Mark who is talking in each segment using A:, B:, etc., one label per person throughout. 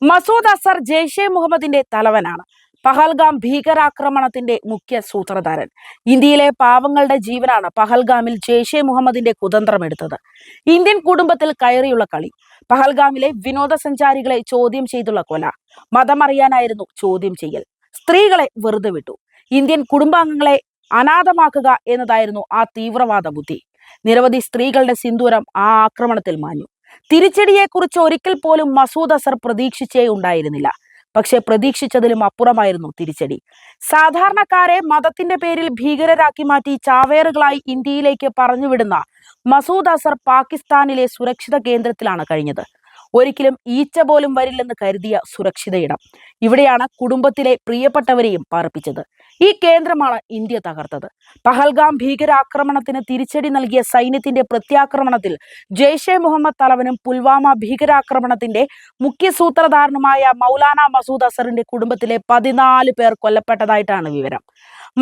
A: മസൂദ് അസർ ജെയ്ഷെ മുഹമ്മദിന്റെ തലവനാണ്. പഹൽഗാം ഭീകരാക്രമണത്തിന്റെ മുഖ്യ സൂത്രധാരൻ. ഇന്ത്യയിലെ പാവങ്ങളുടെ ജീവനാണ് പഹൽഗാമിൽ ജെയ്ഷെ മുഹമ്മദിന്റെ കുതന്ത്രമെടുത്തത്. ഇന്ത്യൻ കുടുംബത്തിൽ കയറിയുള്ള കളി, പഹൽഗാമിലെ വിനോദസഞ്ചാരികളെ ചോദ്യം ചെയ്തുള്ള കൊല, മതമറിയാനായിരുന്നു ചോദ്യം ചെയ്യൽ, സ്ത്രീകളെ വെറുതെ വിട്ടു, ഇന്ത്യൻ കുടുംബാംഗങ്ങളെ അനാഥമാക്കുക എന്നതായിരുന്നു ആ തീവ്രവാദ ബുദ്ധി. നിരവധി സ്ത്രീകളുടെ സിന്ദൂരം ആ ആക്രമണത്തിൽ മാഞ്ഞു. തിരിച്ചടിയെക്കുറിച്ച് ഒരിക്കൽ പോലും മസൂദ് അസർ പ്രതീക്ഷിച്ചേ ഉണ്ടായിരുന്നില്ല. പക്ഷെ പ്രതീക്ഷിച്ചതിലും അപ്പുറമായിരുന്നു തിരിച്ചടി. സാധാരണക്കാരെ മതത്തിന്റെ പേരിൽ ഭീകരരാക്കി മാറ്റി ചാവേറുകളായി ഇന്ത്യയിലേക്ക് പറഞ്ഞുവിടുന്ന മസൂദ് അസർ പാകിസ്ഥാനിലെ സുരക്ഷിത കേന്ദ്രത്തിലാണ് കഴിഞ്ഞത്. ഒരിക്കലും ഈച്ച പോലും വരില്ലെന്ന് കരുതിയ സുരക്ഷിത ഇടം. ഇവിടെയാണ് കുടുംബത്തിലെ പ്രിയപ്പെട്ടവരെയും പാർപ്പിച്ചത്. ഈ കേന്ദ്രമാണ് ഇന്ത്യ തകർത്തത്. പഹൽഗാം ഭീകരാക്രമണത്തിന് തിരിച്ചടി നൽകിയ സൈന്യത്തിന്റെ പ്രത്യാക്രമണത്തിൽ ജെയ്ഷെ മുഹമ്മദ് തലവനും പുൽവാമ ഭീകരാക്രമണത്തിന്റെ മുഖ്യ സൂത്രധാരനുമായ മൗലാന മസൂദ് അസറിന്റെ കുടുംബത്തിലെ 14 പേർ കൊല്ലപ്പെട്ടതായിട്ടാണ് വിവരം.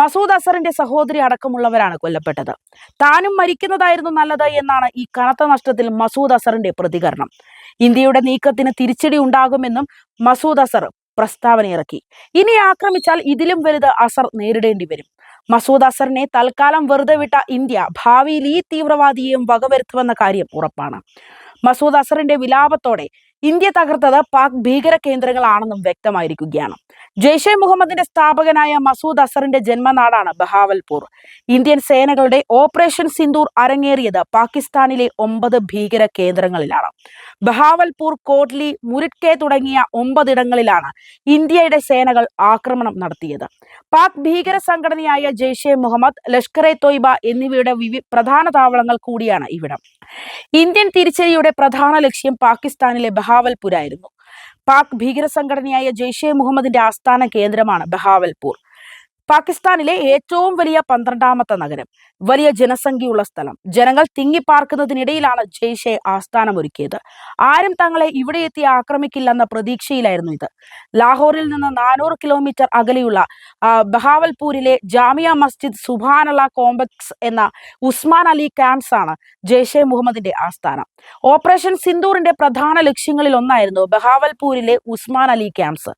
A: മസൂദ് അസറിന്റെ സഹോദരി അടക്കമുള്ളവരാണ് കൊല്ലപ്പെട്ടത്. താനും മരിക്കുന്നതായിരുന്നു നല്ലത് എന്നാണ് ഈ കനത്ത നഷ്ടത്തിൽ മസൂദ് അസറിന്റെ പ്രതികരണം. ഇന്ത്യയുടെ നീക്കത്തിന് തിരിച്ചടി ഉണ്ടാകുമെന്നും മസൂദ് അസർ പ്രസ്താവന ഇറക്കി. ഇനി ആക്രമിച്ചാൽ ഇതിലും വലുത് അസർ നേരിടേണ്ടി വരും. മസൂദ് അസറിനെ തൽക്കാലം വെറുതെ വിട്ട ഇന്ത്യ ഭാവിയിൽ ഈ തീവ്രവാദിയെയും വകവരുത്തുമെന്ന കാര്യം ഉറപ്പാണ്. മസൂദ് അസറിന്റെ വിലാപത്തോടെ ഇന്ത്യ തകർത്തത് പാക് ഭീകര കേന്ദ്രങ്ങളാണെന്നും വ്യക്തമായിരിക്കുകയാണ്. ജെയ്ഷെ മുഹമ്മദിന്റെ സ്ഥാപകനായ മസൂദ് അസറിന്റെ ജന്മനാടാണ് ബഹാവൽപൂർ. ഇന്ത്യൻ സേനകളുടെ ഓപ്പറേഷൻ സിന്ദൂർ അരങ്ങേറിയത് പാകിസ്ഥാനിലെ 9 ഭീകര കേന്ദ്രങ്ങളിലാണ്. ബഹാവൽപൂർ, കോട്ലി, മുരിട്കെ തുടങ്ങിയ 9 ഇടങ്ങളിലാണ് ഇന്ത്യയുടെ സേനകൾ ആക്രമണം നടത്തിയത്. പാക് ഭീകര സംഘടനയായ ജെയ്ഷെ മുഹമ്മദ്, ലഷ്കർ എ തോയ്ബ എന്നിവയുടെ പ്രധാന താവളങ്ങൾ കൂടിയാണ് ഇവിടം. ഇന്ത്യൻ തിരിച്ചടിയുടെ പ്രധാന ലക്ഷ്യം പാകിസ്ഥാനിലെ ബഹാവൽപൂരായിരുന്നു. പാക് ഭീകര സംഘടനയായ ജെയ്ഷെ മുഹമ്മദിന്റെ ആസ്ഥാന കേന്ദ്രമാണ് ബഹാവൽപൂർ. പാകിസ്ഥാനിലെ ഏറ്റവും വലിയ 12ാമത്തെ നഗരം, വലിയ ജനസംഖ്യയുള്ള സ്ഥലം. ജനങ്ങൾ തിങ്ങിപ്പാർക്കുന്നതിനിടയിലാണ് ജെയ്ഷെ ആസ്ഥാനമൊരുക്കിയത്. ആരും തങ്ങളെ ഇവിടെ എത്തി ആക്രമിക്കില്ലെന്ന പ്രതീക്ഷയിലായിരുന്നു ഇത്. ലാഹോറിൽ നിന്ന് 400 കിലോമീറ്റർ അകലെയുള്ള ബഹാവൽപൂരിലെ ജാമിയ മസ്ജിദ് സുബ്ഹാനല്ല കോംപ്ലക്സ് എന്ന ഉസ്മാൻ അലി ക്യാമ്പ്സ് ആണ് ജെയ്ഷെ മുഹമ്മദിന്റെ ആസ്ഥാനം. ഓപ്പറേഷൻ സിന്ദൂറിന്റെ പ്രധാന ലക്ഷ്യങ്ങളിൽ ഒന്നായിരുന്നു ബഹാവൽപൂരിലെ ഉസ്മാൻ അലി ക്യാമ്പ്സ്.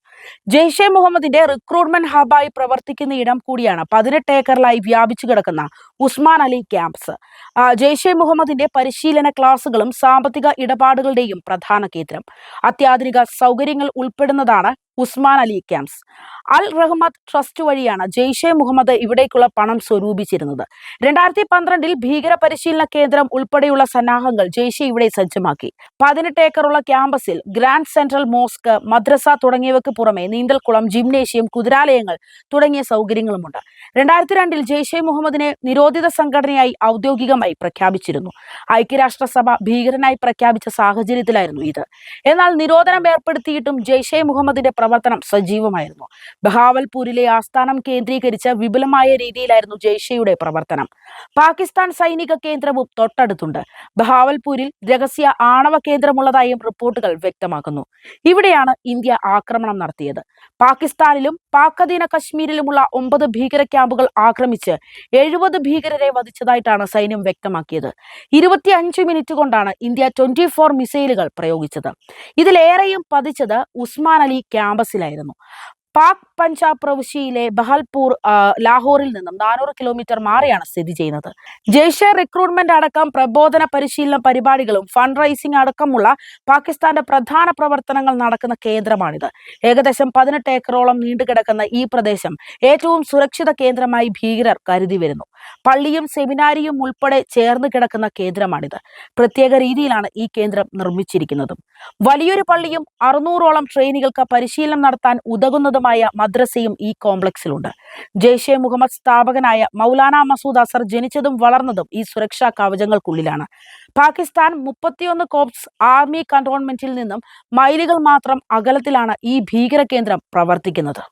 A: ജെയ്ഷെ മുഹമ്മദിന്റെ റിക്രൂട്ട്മെന്റ് ഹബായി പ്രവർത്തിക്കുന്ന ഇടം കൂടിയാണ് 18 ഏക്കറിലായി വ്യാപിച്ചു കിടക്കുന്ന ഉസ്മാൻ അലി ക്യാമ്പ്സ്. ജെയ്ഷെ മുഹമ്മദിന്റെ പരിശീലന ക്ലാസുകളും സാമ്പത്തിക ഇടപാടുകളുടെയും പ്രധാന കേന്ദ്രം. അത്യാധുനിക സൗകര്യങ്ങൾ ഉൾപ്പെടുന്നതാണ് ഉസ്മാൻ അലി ക്യാമ്പ്സ്. അൽ റഹ്മത്ത് ട്രസ്റ്റ് വഴിയാണ് ജെയ്ഷെ മുഹമ്മദ് ഇവിടേക്കുള്ള പണം സ്വരൂപിച്ചിരുന്നത്. 2012 ഭീകര പരിശീലന കേന്ദ്രം ഉൾപ്പെടെയുള്ള സന്നാഹങ്ങൾ ജെയ്ഷെ ഇവിടെ സജ്ജമാക്കി. 18 ഏക്കറുള്ള ക്യാമ്പസിൽ ഗ്രാൻഡ് സെൻട്രൽ മോസ്ക്, മദ്രസ തുടങ്ങിയവയ്ക്ക് പുറമെ നീന്തൽക്കുളം, ജിംനേഷ്യം, കുതിരാലയങ്ങൾ തുടങ്ങിയ സൗകര്യങ്ങളുമുണ്ട്. 2002 ജെയ്ഷെ മുഹമ്മദിനെ നിരോധിത സംഘടനയായി ഔദ്യോഗികമായി പ്രഖ്യാപിച്ചിരുന്നു. ഐക്യരാഷ്ട്രസഭ ഭീകരനായി പ്രഖ്യാപിച്ച സാഹചര്യത്തിലായിരുന്നു ഇത്. എന്നാൽ നിരോധനം ഏർപ്പെടുത്തിയിട്ടും ജെയ്ഷെ മുഹമ്മദിന്റെ പ്രവർത്തനം സജീവമായിരുന്നു. ബഹാവൽപൂരിലെ ആസ്ഥാനം കേന്ദ്രീകരിച്ച് വിപുലമായ രീതിയിലായിരുന്നു ജെയ്ഷെയുടെ പ്രവർത്തനം. പാകിസ്ഥാൻ സൈനിക കേന്ദ്രവും തൊട്ടടുത്തുണ്ട്. ബഹാവൽപൂരിൽ രഹസ്യ ആണവ കേന്ദ്രമുള്ളതായും റിപ്പോർട്ടുകൾ വ്യക്തമാക്കുന്നു. ഇവിടെയാണ് ഇന്ത്യ ആക്രമണം നടത്തിയത്. പാകിസ്ഥാനിലും പാക് അധീന കശ്മീരിലുമുള്ള 9 ഭീകര ക്യാമ്പുകൾ ആക്രമിച്ച് 70 ഭീകരരെ വധിച്ചതായിട്ടാണ് സൈന്യം വ്യക്തമാക്കിയത്. 25 മിനിറ്റ് കൊണ്ടാണ് ഇന്ത്യ 24 മിസൈലുകൾ പ്രയോഗിച്ചത്. ഇതിലേറെയും പതിച്ചത് ഉസ്മാൻ അലി ക്യാമ്പസിലായിരുന്നു. പാക് പഞ്ചാബ് പ്രവിശ്യയിലെ ബഹൽപൂർ ലാഹോറിൽ നിന്നും 400 കിലോമീറ്റർ മാറിയാണ് സ്ഥിതി ചെയ്യുന്നത്. ജെയ്ഷെ റിക്രൂട്ട്മെന്റ് അടക്കം പ്രബോധന പരിശീലന പരിപാടികളും ഫണ്ട് റൈസിംഗ് അടക്കമുള്ള പാകിസ്ഥാന്റെ പ്രധാന പ്രവർത്തനങ്ങൾ നടക്കുന്ന കേന്ദ്രമാണിത്. ഏകദേശം 18 ഏക്കറോളം നീണ്ടുകിടക്കുന്ന ഈ പ്രദേശം ഏറ്റവും സുരക്ഷിത കേന്ദ്രമായി ഭീകരർ കരുതി വരുന്നു. പള്ളിയും സെമിനാരിയും ഉൾപ്പെടെ ചേർന്ന് കിടക്കുന്ന കേന്ദ്രമാണിത്. പ്രത്യേക രീതിയിലാണ് ഈ കേന്ദ്രം നിർമ്മിച്ചിരിക്കുന്നതും. വലിയൊരു പള്ളിയും 600ഓളം ട്രെയിനികൾക്ക് പരിശീലനം നടത്താൻ ഉതകുന്നതുമായ മദ്രസയും ഈ കോംപ്ലക്സിലുണ്ട്. ജെയ്ഷെ മുഹമ്മദ് സ്ഥാപകനായ മൗലാന മസൂദ് അസർ ജനിച്ചതും വളർന്നതും ഈ സുരക്ഷാ കവചങ്ങൾക്കുള്ളിലാണ്. പാകിസ്ഥാൻ 31 കോപ്സ് ആർമി കന്റോൺമെന്റിൽ നിന്നും മൈലുകൾ മാത്രം അകലത്തിലാണ് ഈ ഭീകര കേന്ദ്രം പ്രവർത്തിക്കുന്നത്.